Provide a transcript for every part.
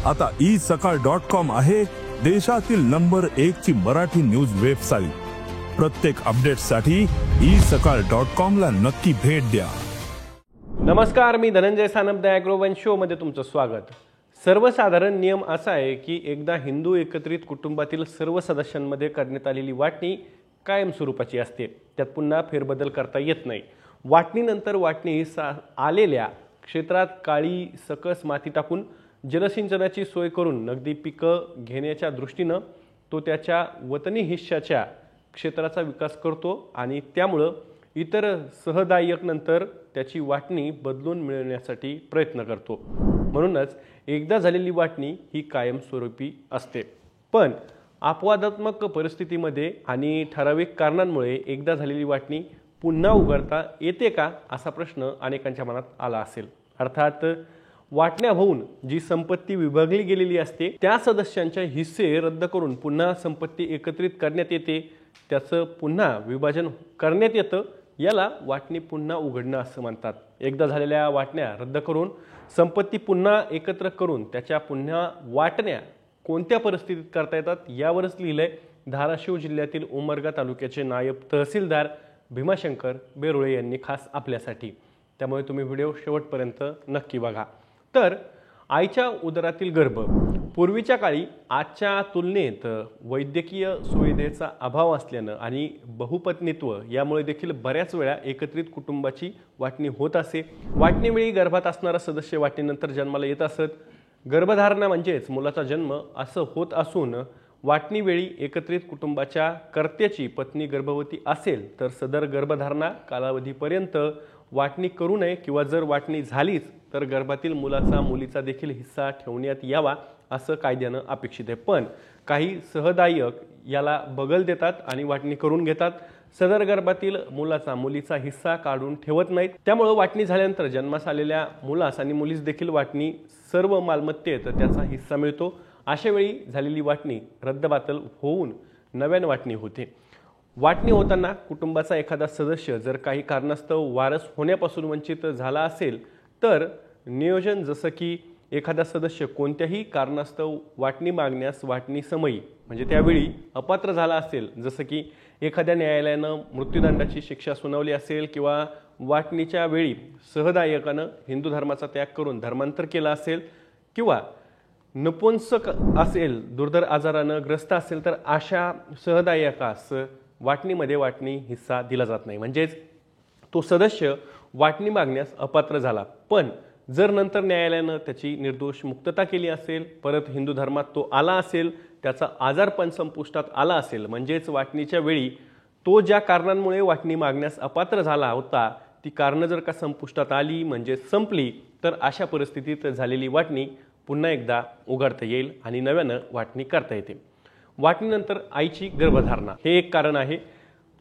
आता isakal.com आहे देशातील नंबर 1 ची मराठी न्यूज वेबसाईट। प्रत्येक अपडेटसाठी isakal.com ला नक्की भेट द्या। नमस्कार, मी धनंजय सानप द ॲग्रोवन शो मध्ये तुमचं स्वागत। सर्वसाधारण नियम असा आहे की एकदा हिंदू एकत्रित कुटुंबातील सर्व सदस्यांमध्ये करण्यात आलेली वाटणी कायम स्वरूपाची असते, त्यात पुन्हा फेरबदल करता येत नाही। वाटणीनंतर वाटणी आलेल्या क्षेत्रात काळी सकस माती टाकून जलसिंचनाची सोय करून नगदी पिकं घेण्याच्या दृष्टीनं तो त्याच्या वतनी हिश्श्याच्या क्षेत्राचा विकास करतो आणि त्यामुळे इतर सहदायक नंतर त्याची वाटणी बदलून मिळवण्यासाठी प्रयत्न करतो। म्हणूनच एकदा झालेली वाटणी ही कायमस्वरूपी असते, पण अपवादात्मक परिस्थितीमध्ये आणि ठराविक कारणांमुळे एकदा झालेली वाटणी पुन्हा उघडता येते का असा प्रश्न अनेकांच्या मनात आला असेल। अर्थात वाटण्या होऊन जी संपत्ती विभागली गेलेली असते त्या सदस्यांचे हिस्से रद्द करून पुन्हा संपत्ती एकत्रित करण्यात येते, त्याचं पुन्हा विभाजन करण्यात येतं, याला वाटणी पुन्हा उघडणं असं म्हणतात। एकदा झालेल्या वाटण्या रद्द करून संपत्ती पुन्हा एकत्र करून त्याच्या पुन्हा वाटण्या कोणत्या परिस्थितीत करता येतात यावरच लिहिलंय धाराशिव जिल्ह्यातील उमरगा तालुक्याचे नायब तहसीलदार भीमाशंकर बेरुळे यांनी खास आपल्यासाठी। त्यामुळे तुम्ही व्हिडिओ शेवटपर्यंत नक्की बघा। तर आईच्या उदरातील गर्भ पूर्वीच्या काळी आजच्या तुलनेत वैद्यकीय सुविधेचा अभाव असल्यानं आणि बहुपत्नीत्व यामुळे देखील बऱ्याच वेळा एकत्रित कुटुंबाची वाटणी होत असे। वाटणीवेळी गर्भात असणारा सदस्य वाटणीनंतर जन्माला येत असत। गर्भधारणा म्हणजेच मुलाचा जन्म असं होत असून वाटणीवेळी एकत्रित कुटुंबाच्या कर्त्याची पत्नी गर्भवती असेल तर सदर गर्भधारणा कालावधीपर्यंत वाटणी करू नये किंवा जर वाटणी झालीच तर गर्भातील मुलाचा मुलीचा देखील हिस्सा ठेवण्यात यावा असं कायद्यानं अपेक्षित आहे। पण काही सहदायक याला बगल देतात आणि वाटणी करून घेतात। सदर गर्भातील मुलाचा मुलीचा हिस्सा काढून ठेवत नाहीत, त्यामुळे वाटणी झाल्यानंतर जन्मास आलेल्या मुलास आणि मुलीस देखील वाटणी सर्व मालमत्तेत त्याचा हिस्सा मिळतो। अशा वेळी झालेली वाटणी रद्दबातल होऊन नव्याने वाटणी होते। वाटणी होताना कुटुंबाचा एखादा सदस्य जर काही कारणास्तव वारस होण्यापासून वंचित झाला असेल तर नियोजन जसं की एखादा सदस्य कोणत्याही कारणास्तव वाटणी मागण्यास वाटणी समयी म्हणजे त्यावेळी अपात्र झाला असेल, जसं की एखाद्या न्यायालयानं मृत्यूदंडाची शिक्षा सुनावली असेल किंवा वाटणीच्या वेळी सहदायकानं हिंदू धर्माचा त्याग करून धर्मांतर केलं असेल किंवा नपुंसक असेल, दुर्धर आजारानं ग्रस्त असेल तर अशा सहदायकास वाटणीमध्ये वाटणी हिस्सा दिला जात नाही, म्हणजेच तो सदस्य वाटणी मागण्यास अपात्र झाला। पण जर नंतर न्यायालयानं त्याची निर्दोष मुक्तता केली असेल, परत हिंदू धर्मात तो आला असेल, त्याचा आजारपण संपुष्टात आला असेल, म्हणजेच वाटणीच्या वेळी तो ज्या कारणांमुळे वाटणी मागण्यास अपात्र झाला होता ती कारणं जर का संपुष्टात आली म्हणजे संपली तर अशा परिस्थितीत झालेली वाटणी पुन्हा एकदा उघडता येईल आणि नव्यानं वाटणी करता येते। वाटणीनंतर आईची गर्भधारणा हे एक कारण आहे।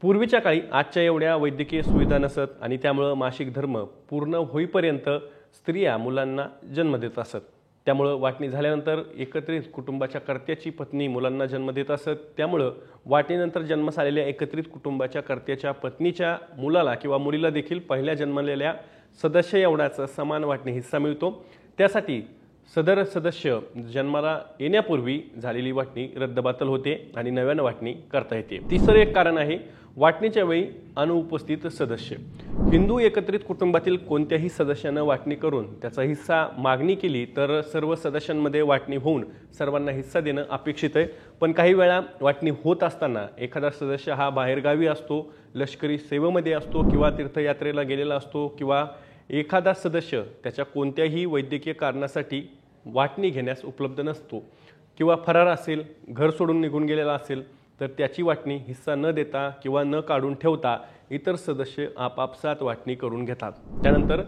पूर्वीच्या काळी आजच्या एवढ्या वैद्यकीय सुविधा नसत आणि त्यामुळे मासिक धर्म पूर्ण होईपर्यंत स्त्रिया मुलांना जन्म देत असत। त्यामुळे वाटणी झाल्यानंतर एकत्रित कुटुंबाच्या कर्त्याची पत्नी मुलांना जन्म देत असत। त्यामुळे वाटणीनंतर जन्मास आलेल्या एकत्रित कुटुंबाच्या कर्त्याच्या पत्नीच्या मुलाला किंवा मुलीला देखील पहिल्या जन्मलेल्या सदस्य एवढाच समान वाटणी हिस्सा मिळतो। त्यासाठी सदर सदस्य जन्माला येण्यापूर्वी झालेली वाटणी रद्दबातल होते आणि नव्यानं वाटणी करता येते। तिसरं एक कारण आहे वाटणीच्या वेळी अनुपस्थित सदस्य। हिंदू एकत्रित कुटुंबातील कोणत्याही सदस्यानं वाटणी करून त्याचा हिस्सा मागणी केली तर सर्व सदस्यांमध्ये वाटणी होऊन सर्वांना हिस्सा देणं अपेक्षित आहे। पण काही वेळा वाटणी होत असताना एखादा सदस्य हा बाहेरगावी असतो, लष्करी सेवेमध्ये असतो किंवा तीर्थयात्रेला गेलेला असतो किंवा एखादा सदस्य त्याच्या कोणत्याही वैद्यकीय कारणासाठी वाटणी घेण्यास उपलब्ध नसतो किंवा फरार असेल, घर सोडून निघून गेलेला असेल तर त्याची वाटणी हिस्सा न देता किंवा न काढून ठेवता इतर सदस्य आपापसात वाटणी करून घेतात। त्यानंतर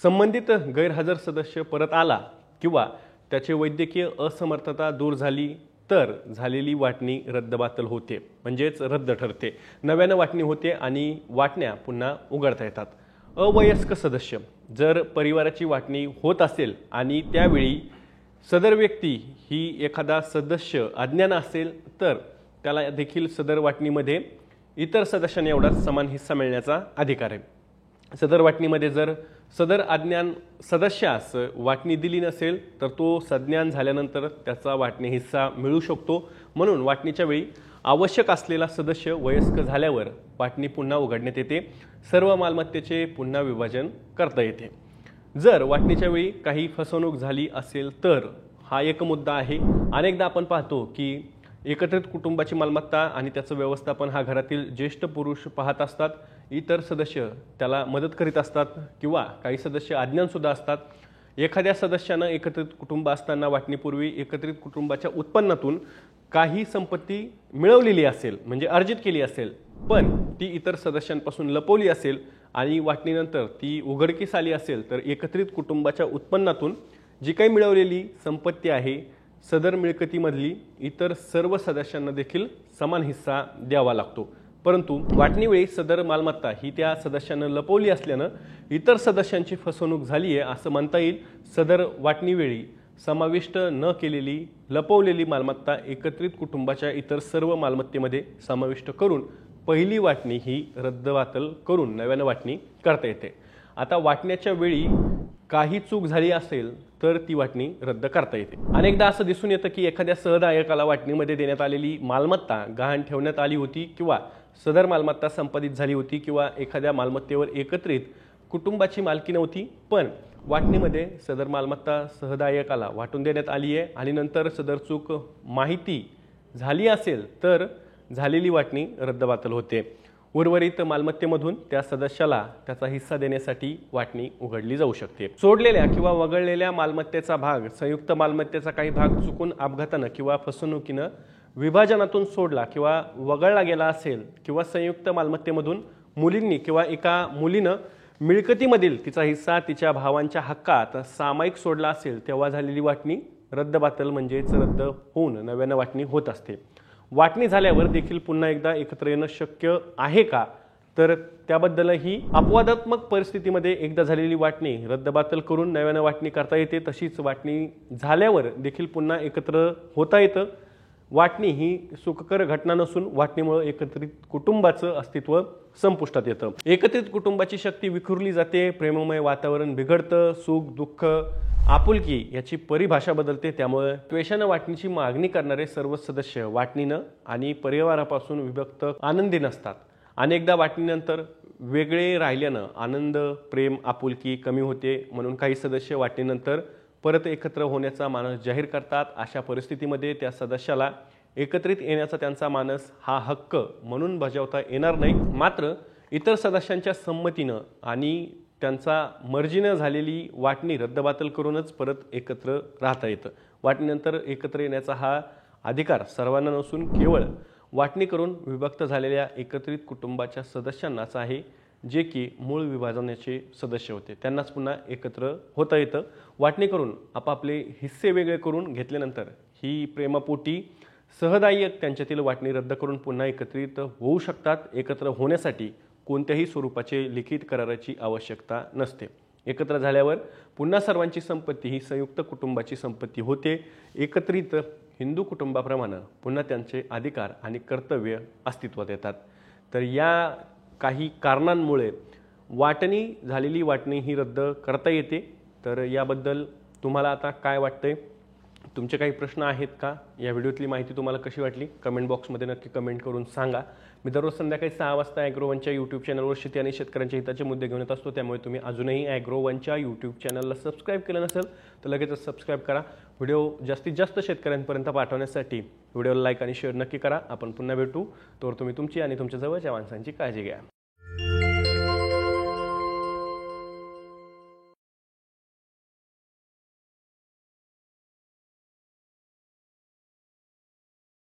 संबंधित गैरहजर सदस्य परत आला किंवा त्याची वैद्यकीय असमर्थता दूर झाली तर झालेली वाटणी रद्दबातल होते, म्हणजेच रद्द ठरते। नव्यानं वाटणी होते आणि वाटण्या पुन्हा उघडता येतात। अवयस्क सदस्य जर परिवाराची वाटणी होत असेल आणि त्यावेळी सदर व्यक्ती ही एखादा सदस्य अज्ञान असेल तर त्याला देखील सदर वाटणीमध्ये इतर सदस्यांना एवढाच समान हिस्सा मिळण्याचा अधिकार आहे। सदर वाटणीमध्ये जर सदर अज्ञान सदस्यास वाटणी दिली नसेल तर तो सज्ञान झाल्यानंतर त्याचा वाटणी हिस्सा मिळू शकतो। म्हणून वाटणीच्या वेळी आवश्यक असलेला सदस्य वयस्क झाल्यावर वाटणी पुन्हा उघडण्यात येते, सर्व मालमत्तेचे पुन्हा विभाजन करता येते। जर वाटणीच्या वेळी काही फसवणूक झाली असेल तर हा एक मुद्दा आहे। अनेकदा आपण पाहतो की एकत्रित कुटुंबाची मालमत्ता आणि त्याचं व्यवस्थापन हा घरातील ज्येष्ठ पुरुष पाहत असतात, इतर सदस्य त्याला मदत करीत असतात किंवा काही सदस्य अज्ञान सुद्धा असतात। एखाद्या सदस्यानं एकत्रित कुटुंब असताना वाटणीपूर्वी एकत्रित कुटुंबाच्या उत्पन्नातून काही संपत्ती मिळवलेली असेल म्हणजे अर्जित केली असेल, पण ती इतर सदस्यांपासून लपवली असेल आणि वाटणीनंतर ती उघडकीस आली असेल तर एकत्रित कुटुंबाच्या उत्पन्नातून जी काही मिळवलेली संपत्ती आहे सदर मिळकतीमधली इतर सर्व सदस्यांना देखील समान हिस्सा द्यावा लागतो। परंतु वाटणीवेळी सदर मालमत्ता ही त्या सदस्यांना लपवली असल्यानं इतर सदस्यांची फसवणूक झाली आहे असं म्हणता येईल। सदर वाटणीवेळी समाविष्ट न केलेली लपवलेली मालमत्ता एकत्रित कुटुंबाच्या इतर सर्व मालमत्तेमध्ये समाविष्ट करून पहिली वाटणी ही रद्दबातल करून नव्यानं वाटणी करता येते। आता वाटण्याच्या वेळी काही चूक झाली असेल तर ती वाटणी रद्द करता येते। अनेकदा असं दिसून येतं की एखाद्या सहदायकाला वाटणीमध्ये देण्यात आलेली मालमत्ता गहाण ठेवण्यात आली होती किंवा सदर मालमत्ता संपादित झाली होती किंवा एखाद्या मालमत्तेवर एकत्रित कुटुंबाची मालकी नव्हती, पण वाटणीमध्ये सदर मालमत्ता सहदायकाला वाटून देण्यात आली आहे आणि नंतर सदर चूक माहिती झाली असेल तर झालेली वाटणी रद्दबातल होते। उर्वरित मालमत्तेमधून त्या सदस्याला त्याचा हिस्सा देण्यासाठी वाटणी उघडली जाऊ शकते। सोडलेल्या किंवा वगळलेल्या मालमत्तेचा भाग संयुक्त मालमत्तेचा काही भाग चुकून अपघातानं किंवा फसवणुकीनं विभाजनातून सोडला किंवा वगळला गेला असेल किंवा संयुक्त मालमत्तेमधून मुलींनी किंवा एका मुलीनं मिळकतीमधील तिचा हिस्सा तिच्या भावांच्या हक्कात सामायिक सोडला असेल तेव्हा झालेली वाटणी रद्दबातल म्हणजेच रद्द होऊन नव्यानं वाटणी होत असते। वाटणी झाल्यावर देखील पुन्हा एकदा एकत्र येणं शक्य आहे का, तर त्याबद्दलही अपवादात्मक परिस्थितीमध्ये एकदा झालेली वाटणी रद्दबातल करून नव्यानं वाटणी करता येते। तशीच वाटणी झाल्यावर देखील पुन्हा एकत्र होता येतं। वाटणी ही सुखकर घटना नसून वाटणीमुळे एकत्रित कुटुंबाचं अस्तित्व संपुष्टात येतं। एकत्रित कुटुंबाची शक्ती विखुरली जाते, प्रेममय वातावरण बिघडतं, सुख दुःख आपुलकी याची परिभाषा बदलते। त्यामुळे द्वेषानं वाटणीची मागणी करणारे सर्व सदस्य वाटणीनं आणि परिवारापासून विभक्त आनंदी नसतात। अनेकदा वाटणीनंतर वेगळे राहिल्यानं आनंद प्रेम आपुलकी कमी होते, म्हणून काही सदस्य वाटणीनंतर परत एकत्र होण्याचा मानस जाहीर करतात। अशा परिस्थितीमध्ये त्या सदस्याला एकत्रित येण्याचा त्यांचा मानस हा हक्क म्हणून बजावता येणार नाही, मात्र इतर सदस्यांच्या संमतीनं आणि त्यांचा मर्जीनं झालेली वाटणी रद्दबातल करूनच परत एकत्र राहता येतं। वाटणीनंतर एकत्र येण्याचा हा अधिकार सर्वांना नसून केवळ वाटणी करून विभक्त झालेल्या एकत्रित कुटुंबाच्या सदस्यांनाच आहे, जे की मूळ विभाजनाचे सदस्य होते, त्यांनाच पुन्हा एकत्र होता येतं। वाटणी करून आपापले हिस्से वेगळे करून घेतल्यानंतर ही प्रेमापोटी सहदायक त्यांच्यातील वाटणी रद्द करून पुन्हा एकत्रित होऊ शकतात। एकत्र होण्यासाठी कोणत्याही स्वरूपाचे लिखित कराराची आवश्यकता नसते। एकत्र झाल्यावर पुन्हा सर्वांची संपत्ती ही संयुक्त कुटुंबाची संपत्ती होते। एकत्रित हिंदू कुटुंबाप्रमाणे पुन्हा त्यांचे अधिकार आणि कर्तव्य अस्तित्वात येतात। तर या काही कारणांमुळे वाटणी झालेली वाटणी ही रद्द करता येते। तर याबद्दल तुम्हाला आता काय वाटतंय, तुमचे काही प्रश्न आहेत का, या व्हिडिओतली माहिती तुम्हाला कशी वाटली कमेंट बॉक्समध्ये नक्की कमेंट करून सांगा। मी दररोज संध्याकाळी 6 वाजता ॲग्रोवनच्या यूट्यूब चॅनलवर शेती आणि शेतकऱ्यांच्या हिताचे मुद्दे घेऊन येत असतो, त्यामुळे तुम्ही अजूनही ॲग्रोवनच्या यूट्यूब चॅनलला सबस्क्राईब केलं नसेल तर लगेचच सबस्क्राईब करा। व्हिडिओ जास्तीत जास्त शेतकऱ्यांपर्यंत पाठवण्यासाठी व्हिडिओला लाईक आणि शेअर नक्की करा। आपण पुन्हा भेटू, तोवर तुम्ही तुमची आणि तुमच्या जवळच्या माणसांची काळजी घ्या।